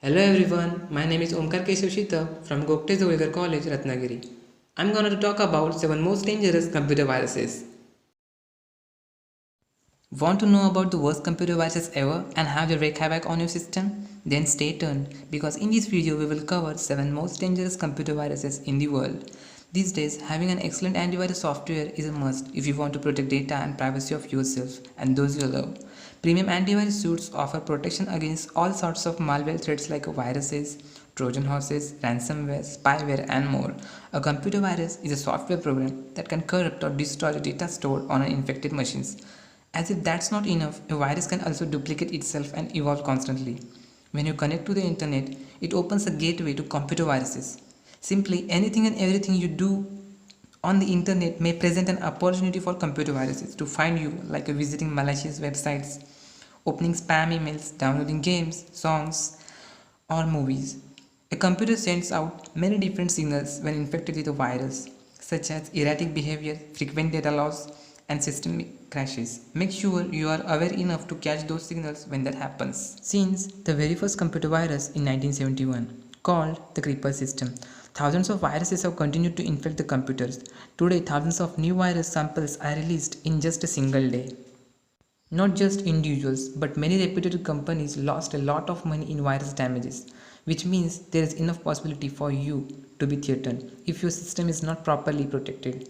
Hello everyone, my name is Omkar Keshav from Gokte Zogar College, Ratnagiri. I'm going to talk about 7 most dangerous computer viruses. Want to know about the worst computer viruses ever and how they wreak havoc on your system? Then stay tuned because in this video we will cover 7 most dangerous computer viruses in the world. These days, having an excellent antivirus software is a must if you want to protect data and privacy of yourself and those you love. Premium antivirus suites offer protection against all sorts of malware threats like viruses, Trojan horses, ransomware, spyware, and more. A computer virus is a software program that can corrupt or destroy the data stored on an infected machines. As if that's not enough, a virus can also duplicate itself and evolve constantly. When you connect to the internet, it opens a gateway to computer viruses. Simply anything and everything you do on the internet may present an opportunity for computer viruses to find you, like visiting malicious websites, opening spam emails, downloading games, songs, or movies. A computer sends out many different signals when infected with a virus, such as erratic behavior, frequent data loss, and system crashes. Make sure you are aware enough to catch those signals when that happens. Since the very first computer virus in 1971, called the Creeper system, thousands of viruses have continued to infect the computers. Today, thousands of new virus samples are released in just a single day. Not just individuals, but many reputed companies lost a lot of money in virus damages, which means there is enough possibility for you to be threatened if your system is not properly protected.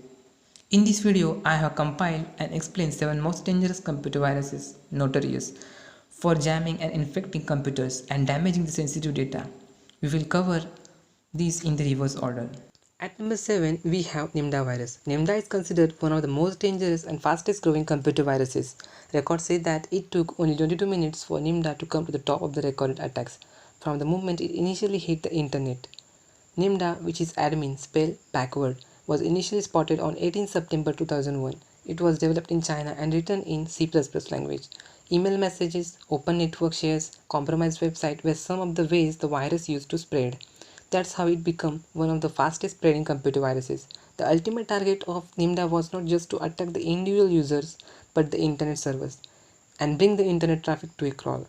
In this video, I have compiled and explained 7 most dangerous computer viruses notorious for jamming and infecting computers and damaging the sensitive data. We will cover these in the reverse order. At number 7, we have Nimda virus. Nimda is considered one of the most dangerous and fastest growing computer viruses. Records say that it took only 22 minutes for Nimda to come to the top of the recorded attacks from the moment it initially hit the internet. Nimda, which is admin spelled backward, was initially spotted on 18 September 2001. It was developed in China and written in C++ language. Email messages, open network shares, compromised website were some of the ways the virus used to spread. That's how it became one of the fastest spreading computer viruses. The ultimate target of Nimda was not just to attack the individual users but the internet servers and bring the internet traffic to a crawl.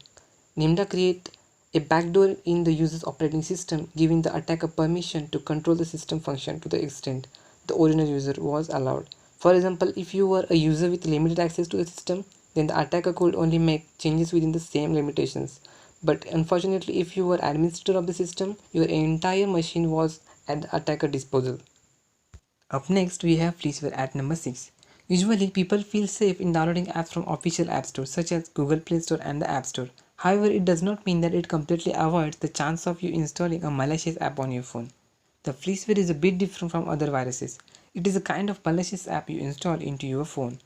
Nimda created a backdoor in the user's operating system, giving the attacker permission to control the system function to the extent the original user was allowed. For example, if you were a user with limited access to the system, then the attacker could only make changes within the same limitations. But unfortunately, if you were administrator of the system, your entire machine was at the attacker disposal. Up next, we have fleeceware at number 6. Usually, people feel safe in downloading apps from official app stores such as Google Play Store and the App Store. However, it does not mean that it completely avoids the chance of you installing a malicious app on your phone. The fleeceware is a bit different from other viruses. It is a kind of malicious app you install into your phone.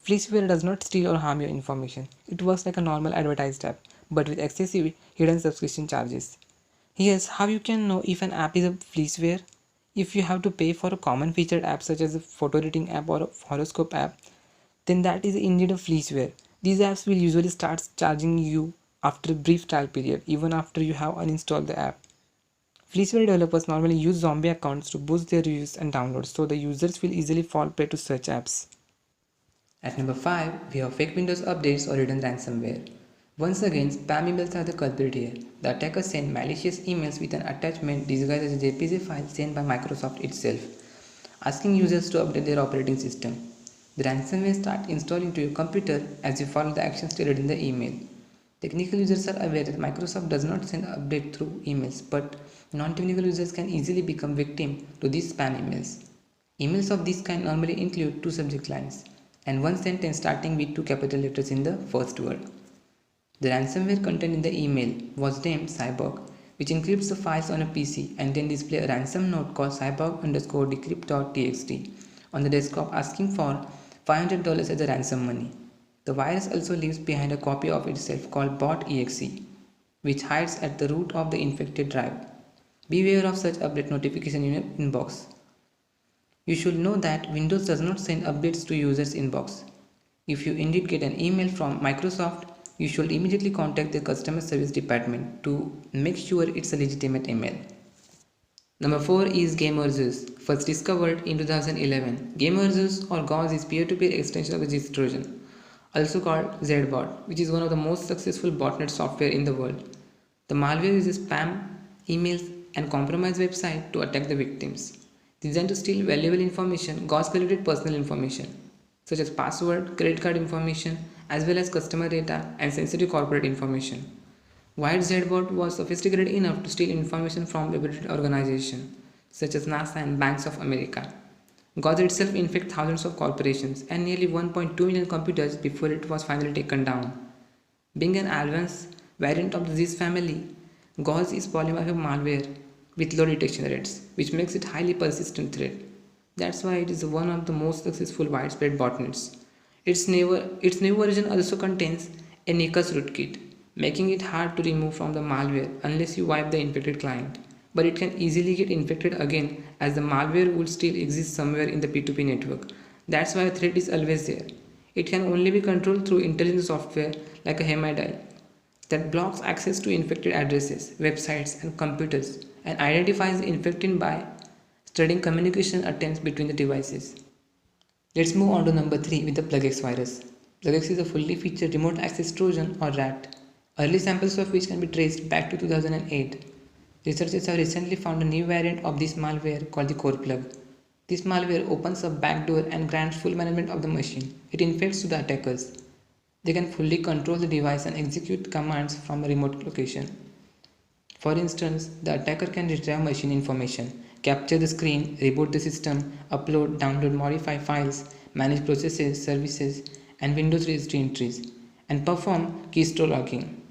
Fleeceware does not steal or harm your information. It works like a normal advertised app, but with excessive hidden subscription charges. Here's how you can know if an app is a fleeceware. If you have to pay for a common featured app such as a photo editing app or a horoscope app, then that is indeed a fleeceware. These apps will usually start charging you after a brief trial period, even after you have uninstalled the app. Fleeceware developers normally use zombie accounts to boost their reviews and downloads, so the users will easily fall prey to such apps. At number 5, we have fake Windows updates or hidden ransomware. Once again, spam emails are the culprit here. The attackers send malicious emails with an attachment disguised as a JPG file sent by Microsoft itself, asking users to update their operating system. The ransomware starts installing to your computer as you follow the actions stated in the email. Technical users are aware that Microsoft does not send updates through emails, but non-technical users can easily become victim to these spam emails. Emails of this kind normally include 2 subject lines and 1 sentence starting with 2 capital letters in the first word. The ransomware contained in the email was named Cyborg, which encrypts the files on a PC and then display a ransom note called cyborg_decrypt.txt on the desktop asking for $500 as the ransom money. The virus also leaves behind a copy of itself called bot.exe, which hides at the root of the infected drive. Beware of such update notification in your inbox. You should know that Windows does not send updates to users' inbox. If you indeed get an email from Microsoft, you should immediately contact the customer service department to make sure it's a legitimate email. Number 4 is ZEUS, first discovered in 2011. ZEUS or GAUS is peer-to-peer extension of the ZEUS Trojan, also called ZBot, which is one of the most successful botnet software in the world. The malware uses spam, emails, and compromised websites to attack the victims. Designed to steal valuable information, GAUS collected personal information such as password, credit card information, as well as customer data and sensitive corporate information. White Z-bot was sophisticated enough to steal information from reputed organizations such as NASA and Banks of America. GAUS itself infected thousands of corporations and nearly 1.2 million computers before it was finally taken down. Being an advanced variant of the ZEUS family, GAUS is polymorphic malware with low detection rates, which makes it highly persistent threat. That's why it is one of the most successful widespread botnets. Its new version also contains a NICS rootkit, making it hard to remove from the malware unless you wipe the infected client. But it can easily get infected again as the malware would still exist somewhere in the P2P network. That's why a threat is always there. It can only be controlled through intelligent software like a HEMIDIAL that blocks access to infected addresses, websites, and computers and identifies the infected by studying communication attempts between the devices. Let's move on to number 3 with the PlugX virus. PlugX is a fully featured remote access Trojan or RAT, early samples of which can be traced back to 2008. Researchers have recently found a new variant of this malware called the core plug. This malware opens a backdoor and grants full management of the machine. It infects to the attackers. They can fully control the device and execute commands from a remote location. For instance, the attacker can retrieve machine information, capture the screen, reboot the system, upload, download, modify files, manage processes, services, and Windows registry entries, and perform keystore logging.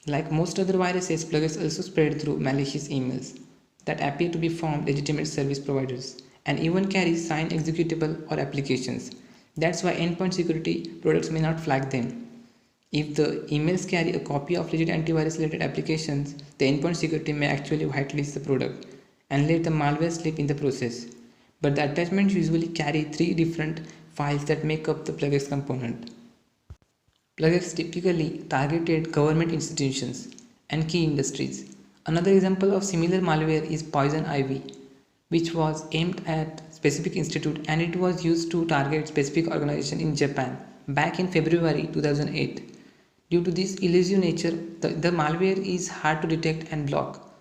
Like most other viruses, plugins also spread through malicious emails that appear to be from legitimate service providers and even carry signed executable or applications. That's why endpoint security products may not flag them. If the emails carry a copy of legit antivirus related applications, the endpoint security may actually whitelist the product and let the malware slip in the process. But the attachments usually carry 3 different files that make up the plugins component. Plugins typically targeted government institutions and key industries. Another example of similar malware is Poison Ivy, which was aimed at specific institute and it was used to target specific organization in Japan back in February 2008. Due to this elusive nature, the malware is hard to detect and block.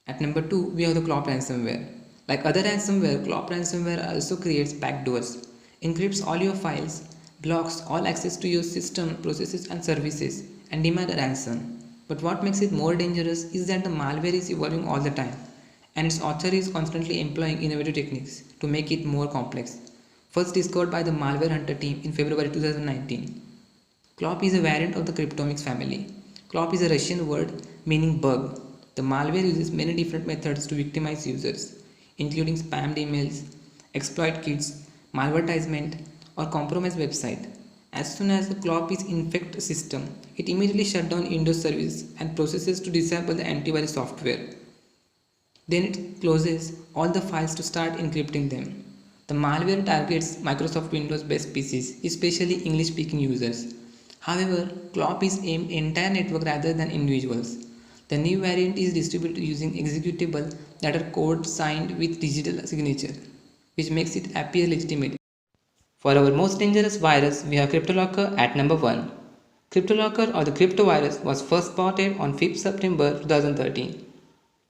At number 2, we have the CLOP ransomware. Like other ransomware, CLOP ransomware also creates backdoors, encrypts all your files, blocks all access to your system, processes and services, and demands a ransom. But what makes it more dangerous is that the malware is evolving all the time, and its author is constantly employing innovative techniques to make it more complex. First discovered by the Malware Hunter team in February 2019. CLOP is a variant of the cryptomics family. CLOP is a Russian word meaning bug. The malware uses many different methods to victimize users, including spammed emails, exploit kits, malvertisement, or compromised website. As soon as the CLOP is infect a system, it immediately shuts down Windows service and processes to disable the antivirus software. Then it closes all the files to start encrypting them. The malware targets Microsoft Windows based PCs, especially English speaking users. However, CLOP is aimed at entire network rather than individuals. The new variant is distributed using executables that are code signed with digital signature, which makes it appear legitimate. For our most dangerous virus, we have CryptoLocker at number 1. CryptoLocker or the crypto virus was first spotted on 5th September 2013.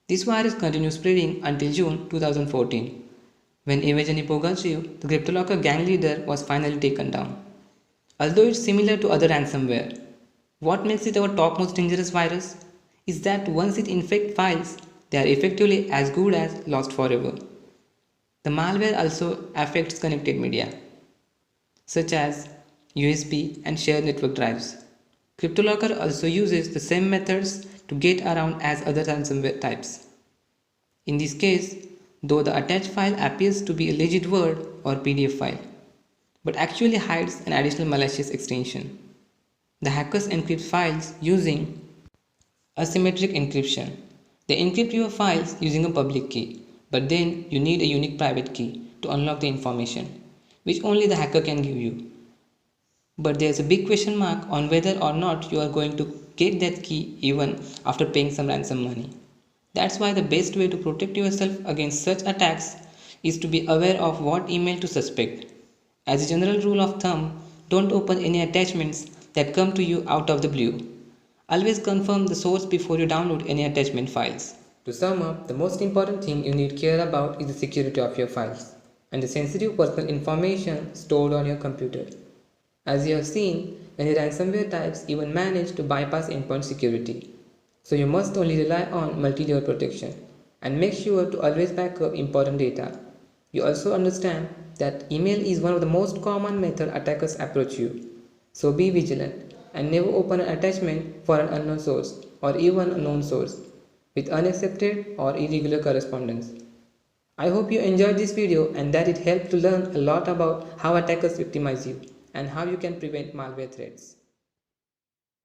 This virus continued spreading until June 2014, when Evgeny Pugachev, the CryptoLocker gang leader, was finally taken down. Although it's similar to other ransomware, what makes it our top most dangerous virus is that once it infects files, they are effectively as good as lost forever. The malware also affects connected media, such as USB and shared network drives. CryptoLocker also uses the same methods to get around as other ransomware types. In this case, though the attached file appears to be a legit Word or PDF file, but actually hides an additional malicious extension. The hackers encrypt files using asymmetric encryption. They encrypt your files using a public key, but then you need a unique private key to unlock the information, which only the hacker can give you. But there's a big question mark on whether or not you are going to get that key even after paying some ransom money. That's why the best way to protect yourself against such attacks is to be aware of what email to suspect. As a general rule of thumb, don't open any attachments that come to you out of the blue. Always confirm the source before you download any attachment files. To sum up, the most important thing you need care about is the security of your files and the sensitive personal information stored on your computer. As you have seen, many ransomware types even manage to bypass endpoint security. So you must only rely on multi-layer protection and make sure to always back up important data. You also understand that email is one of the most common method attackers approach you. So be vigilant and never open an attachment for an unknown source or even a known source with unaccepted or irregular correspondence. I hope you enjoyed this video and that it helped to learn a lot about how attackers victimize you and how you can prevent malware threats.